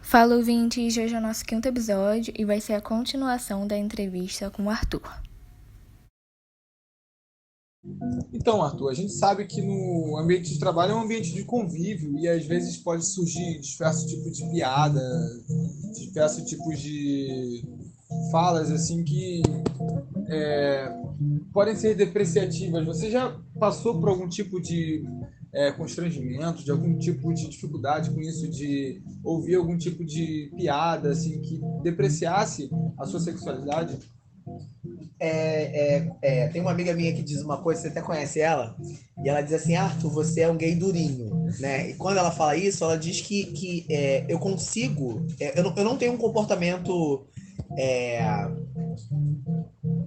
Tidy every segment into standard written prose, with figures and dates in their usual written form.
Fala, ouvintes, hoje é o nosso quinto episódio e vai ser a continuação da entrevista com o Arthur. Então, Arthur, a gente sabe que no ambiente de trabalho é um ambiente de convívio e às vezes pode surgir diversos tipos de piada, diversos tipos de falas assim que podem ser depreciativas. Você já passou por algum tipo de constrangimento, de algum tipo de dificuldade com isso, de ouvir algum tipo de piada assim que depreciasse a sua sexualidade? Tem uma amiga minha que diz uma coisa, você até conhece ela, e ela diz assim: Arthur, você é um gay durinho, né? E quando ela fala isso, ela diz que eu consigo, eu não tenho um comportamento. é,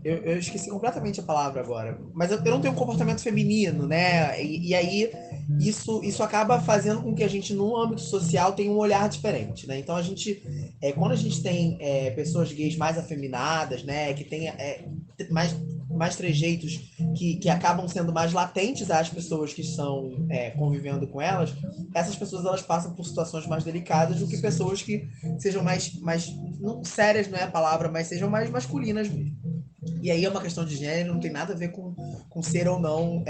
eu esqueci completamente a palavra agora, mas eu não tenho um comportamento feminino, né? E aí isso acaba fazendo com que a gente, no âmbito social, tenha um olhar diferente, né? Então quando a gente tem pessoas gays mais afeminadas, né? Que tem mais, mais trejeitos que acabam sendo mais latentes às pessoas que estão convivendo com elas, essas pessoas elas passam por situações mais delicadas do que pessoas que sejam mais não, sérias não é a palavra, mas sejam mais masculinas mesmo. E aí é uma questão de gênero, não tem nada a ver com ser ou não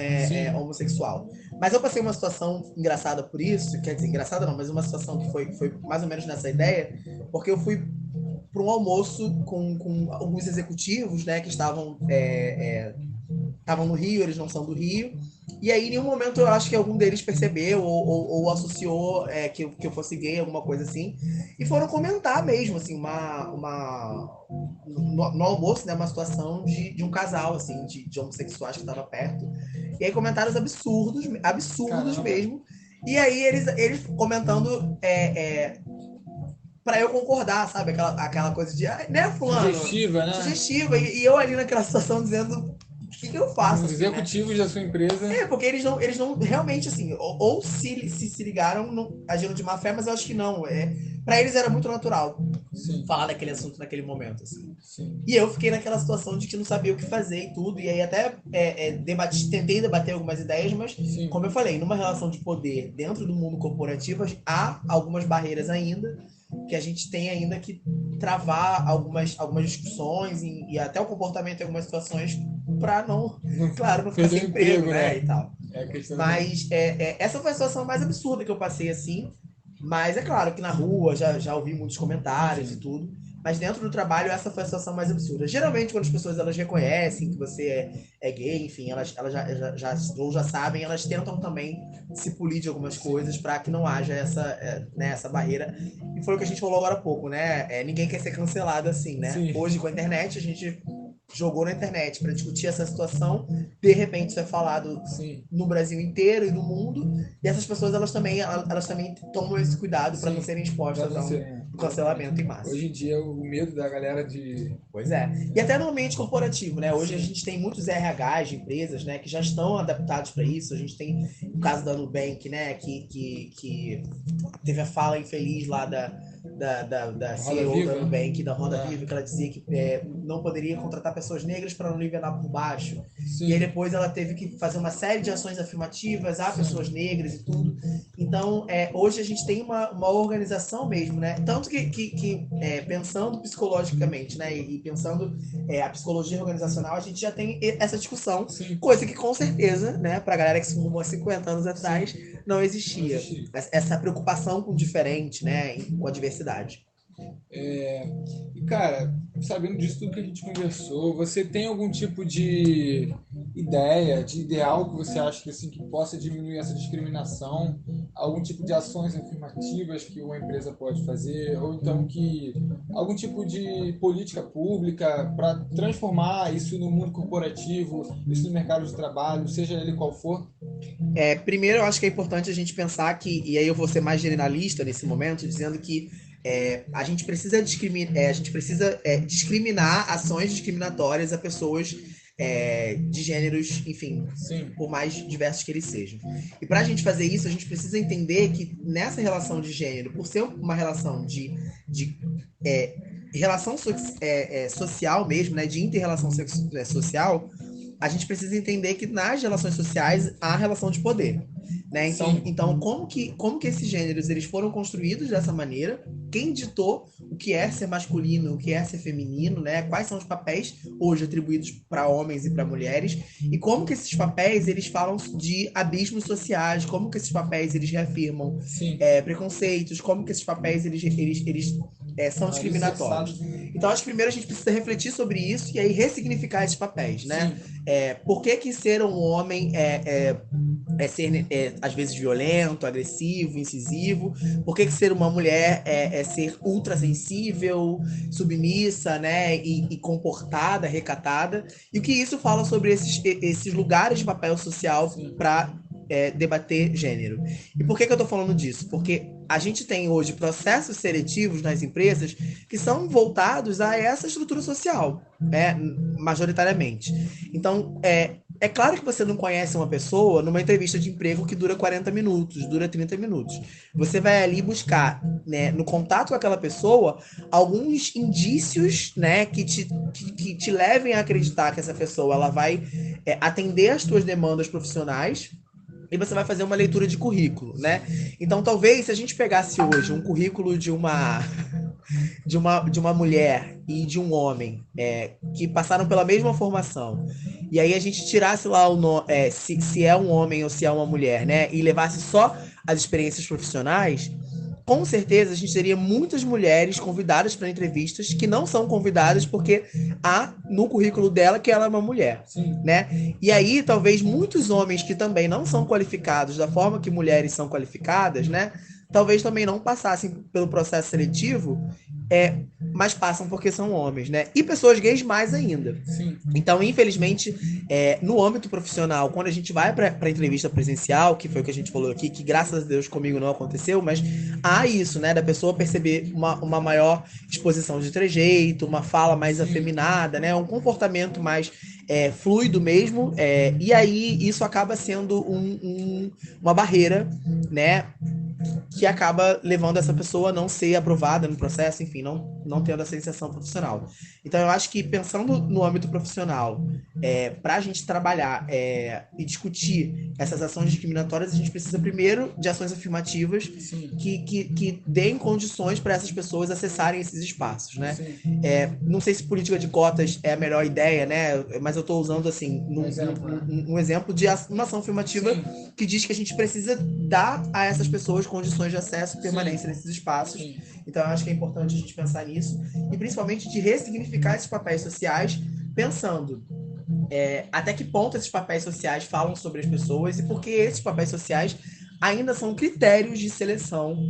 homossexual. Mas eu passei uma situação engraçada por isso, quer dizer, engraçada não, mas uma situação que foi mais ou menos nessa ideia, porque eu fui para um almoço com alguns executivos, né, que estavam no Rio, eles não são do Rio. E aí, em nenhum momento, eu acho que algum deles percebeu ou associou que eu fosse gay, alguma coisa assim. E foram comentar mesmo, assim, no almoço, né, uma situação de um casal, assim, de homossexuais que estava perto. E aí, comentários absurdos, absurdos Caramba. mesmo. E aí, eles comentando para eu concordar, sabe? Aquela coisa de, né, fulano? Sugestiva, né? Sugestiva. E eu ali naquela situação dizendo, o que eu faço, Os assim, né? executivos da sua empresa. Porque eles não realmente, assim, ou se ligaram, não, agiram de má fé, mas eu acho que não. Para eles era muito natural Sim, falar daquele assunto naquele momento, assim. sim, E eu fiquei naquela situação de que não sabia o que fazer e tudo, e aí até tentei debater algumas ideias, mas, sim. como eu falei, numa relação de poder dentro do mundo corporativo, há algumas barreiras ainda, que a gente tem ainda que travar algumas discussões e até o comportamento em algumas situações para não, claro, não ficar Perdeu o sem emprego, emprego, né, né? e tal. É a questão da... Mas essa foi a situação mais absurda que eu passei assim. Mas é claro que na rua já ouvi muitos comentários e Sim, tudo. Mas dentro do trabalho, essa foi a situação mais absurda. Geralmente, quando as pessoas elas reconhecem que você é gay, enfim, elas ou já sabem, elas tentam também se polir de algumas sim, coisas para que não haja essa barreira. E foi o que a gente falou agora há pouco, né? Ninguém quer ser cancelado assim, né? sim, Hoje, com a internet, a gente jogou na internet para discutir essa situação. De repente, isso é falado sim, no Brasil inteiro e no mundo. E essas pessoas, elas também tomam esse cuidado para não sim. serem Pra expostas não a um ser, exatamente. cancelamento em massa. Hoje em dia, o medo da galera de... Pois é. E até no ambiente corporativo, né? Hoje a Sim, gente tem muitos RHs de empresas, né, que já estão adaptados para isso. A gente tem o caso da Nubank, né, que teve a fala infeliz lá da Roda CEO da Viva. Nubank, da Roda É, Viva, que ela dizia que não poderia contratar pessoas negras para não nivelar por baixo. E aí sim, depois ela teve que fazer uma série de ações afirmativas a sim, pessoas negras e tudo. Então, hoje a gente tem uma organização mesmo, né? Tanto que pensando psicologicamente, né? E pensando a psicologia organizacional, a gente já tem essa discussão, sim, coisa que com certeza, né, pra galera que se formou há 50 anos sim. atrás, não Não existia. existia. Essa preocupação com o diferente, né? Com a diversidade. E, cara, sabendo disso tudo que a gente conversou, você tem algum tipo de ideia, de ideal que você acha que, assim, que possa diminuir essa discriminação? Algum tipo de ações afirmativas que uma empresa pode fazer? Ou então que algum tipo de política pública para transformar isso no mundo corporativo, isso no mercado de trabalho, seja ele qual for? Primeiro, eu acho que é importante a gente pensar que, e aí eu vou ser mais generalista nesse momento, dizendo que a gente precisa discriminar ações discriminatórias a pessoas de gêneros, enfim, Sim, por mais diversos que eles sejam. E para a gente fazer isso, a gente precisa entender que nessa relação de gênero, por ser uma relação de relação social mesmo, né, de inter-relação social, a gente precisa entender que nas relações sociais há relação de poder, né? sim, Então como que esses gêneros eles foram construídos dessa maneira quem ditou o que é ser masculino, o que é ser feminino, né? Quais são os papéis hoje atribuídos para homens e para mulheres e como que esses papéis eles falam de abismos sociais, como que esses papéis eles reafirmam Sim. preconceitos, como que esses papéis eles são discriminatórios. Então, acho que primeiro a gente precisa refletir sobre isso e aí ressignificar esses papéis, né? Por que ser um homem ser, às vezes, violento, agressivo, incisivo? Por que ser uma mulher é ser ultrassensível, submissa, né? E comportada, recatada? E o que isso fala sobre esses lugares de papel social para debater gênero. E por que eu tô falando disso? Porque a gente tem hoje processos seletivos nas empresas que são voltados a essa estrutura social, majoritariamente. Então, é claro que você não conhece uma pessoa numa entrevista de emprego que dura 40 minutos, dura 30 minutos. Você vai ali buscar, né, no contato com aquela pessoa, alguns indícios, né, que te levem a acreditar que essa pessoa ela vai atender às tuas demandas profissionais. E você vai fazer uma leitura de currículo, né? Então, talvez, se a gente pegasse hoje um currículo de uma mulher e de um homem que passaram pela mesma formação, e aí a gente tirasse lá se é um homem ou se é uma mulher, né? E levasse só as experiências profissionais, com certeza a gente teria muitas mulheres convidadas para entrevistas que não são convidadas porque há no currículo dela que ela é uma mulher, né? E aí talvez muitos homens que também não são qualificados da forma que mulheres são qualificadas, né? Talvez também não passassem pelo processo seletivo, mas passam porque são homens, né? E pessoas gays mais ainda. Sim. Então, infelizmente, no âmbito profissional, quando a gente vai para entrevista presencial, que foi o que a gente falou aqui, que graças a Deus comigo não aconteceu, mas há isso, né? Da pessoa perceber uma maior exposição de trejeito, uma fala mais afeminada, né? Um comportamento mais fluido mesmo. E aí, isso acaba sendo uma barreira, né? Que acaba levando essa pessoa a não ser aprovada no processo, enfim, não tendo essa inserção profissional. Então, eu acho que pensando no âmbito profissional, para a gente trabalhar e discutir essas ações discriminatórias, a gente precisa primeiro de ações afirmativas que deem condições para essas pessoas acessarem esses espaços, né? Não sei se política de cotas é a melhor ideia, né? Mas eu estou usando assim um exemplo de uma ação afirmativa que diz que a gente precisa dar a essas pessoas condições de acesso e permanência nesses espaços. Então, eu acho que é importante a gente pensar nisso e principalmente de ressignificar esses papéis sociais, pensando até que ponto esses papéis sociais falam sobre as pessoas e por que esses papéis sociais ainda são critérios de seleção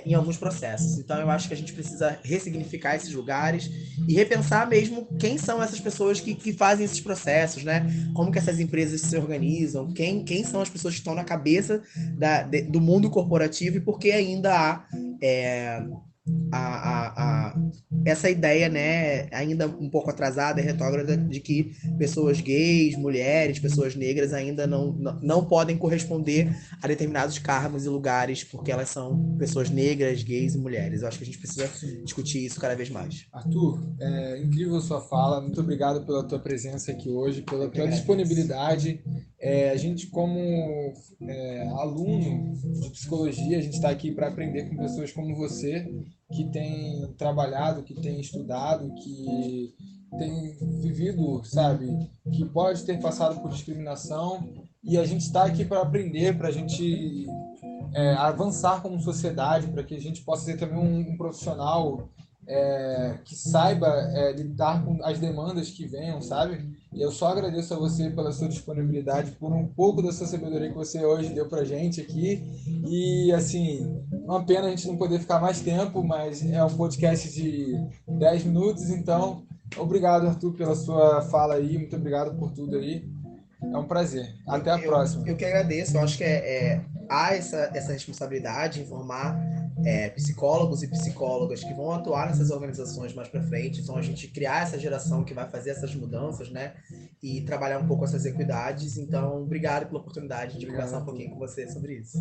em alguns processos. Então, eu acho que a gente precisa ressignificar esses lugares e repensar mesmo quem são essas pessoas que fazem esses processos, né? Como que essas empresas se organizam, quem são as pessoas que estão na cabeça do mundo corporativo e por que ainda há essa ideia, né, ainda um pouco atrasada e retrógrada de que pessoas gays, mulheres, pessoas negras ainda não podem corresponder a determinados cargos e lugares porque elas são pessoas negras, gays e mulheres. Eu acho que a gente precisa discutir isso cada vez mais. Arthur, incrível sua fala. Muito obrigado pela tua presença aqui hoje, pela tua disponibilidade. A gente, como aluno de psicologia, a gente está aqui para aprender com pessoas como você, que tem trabalhado, que tem estudado, que tem vivido, sabe, que pode ter passado por discriminação, e a gente está aqui para aprender, para a gente avançar como sociedade, para que a gente possa ser também um profissional que saiba lidar com as demandas que venham, sabe? E eu só agradeço a você pela sua disponibilidade, por um pouco da sua sabedoria que você hoje deu pra gente aqui. E, assim, uma pena a gente não poder ficar mais tempo, mas é um podcast de 10 minutos, então, obrigado, Arthur, pela sua fala aí, muito obrigado por tudo aí. É um prazer. Até a próxima. Eu que agradeço, eu acho que há essa responsabilidade em formar psicólogos e psicólogas que vão atuar nessas organizações mais para frente. Então, a gente criar essa geração que vai fazer essas mudanças, né? E trabalhar um pouco essas equidades. Então, obrigado pela oportunidade de conversar um pouquinho com você sobre isso.